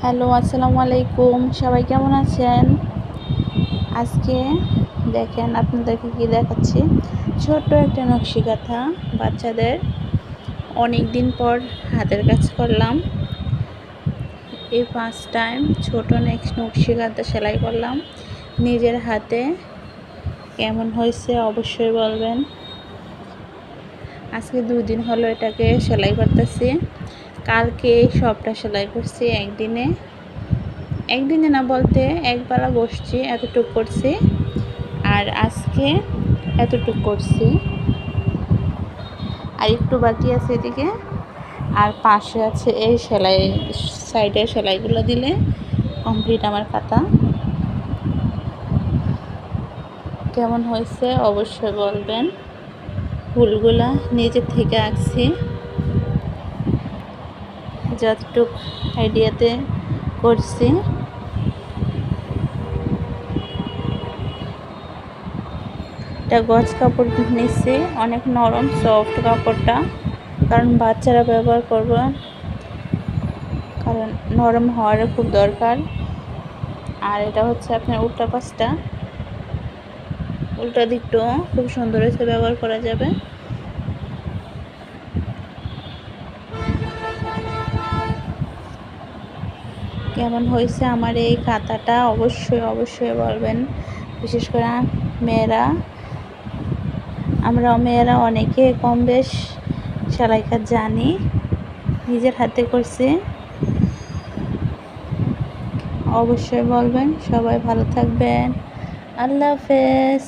Hello, আসসালামু আলাইকুম। সবাই কেমন আছেন? আজকে দেখেন আপনাদেরকে কি দেখাচ্ছি। ছোট্ট একটা নকশি কাঁথা বাচ্চাদের। অনেক দিন পর হাতের কাজ করলাম। এই ফার্স্ট টাইম ছোট নকশি কাঁথা সেলাই করলাম নিজের হাতে। কেমন হয়েছে অবশ্যই বলবেন। আজকে 2 দিন হলো এটাকে সেলাই করতেছি। কালকে সবটা সেলাই করছি একদিনে না বলতে একবেলা বসছি, এতটুক করছি। আর আজকে এতটুক করছি, আর একটু বাকি আছে এদিকে। আর পাশে আছে এই সেলাই, সাইডের সেলাইগুলো দিলে কমপ্লিট আমার কাঁথা। কেমন হয়েছে অবশ্যই বলবেন। ফুলগুলা নিজের থেকে আঁকছি, যতটুক আইডিয়াতে করছি। এটা গজ কাপড় নিচ্ছি, অনেক নরম সফট কাপড়টা, কারণ বাচ্চারা ব্যবহার করবে, কারণ নরম হওয়ার খুব দরকার। আর এটা হচ্ছে আপনার উল্টা পাশটা, উল্টা দিকটাও খুব সুন্দর হয়েছে, ব্যবহার করা যাবে। কেমন হয়েছে আমার এই কাঁথাটা অবশ্যই বলবেন। বিশেষ করে মেয়েরা অনেকে কম বেশ সেলাই কাজ জানি, নিজের হাতে করছি। অবশ্যই বলবেন। সবাই ভালো থাকবেন। আল্লাহ হাফেজ।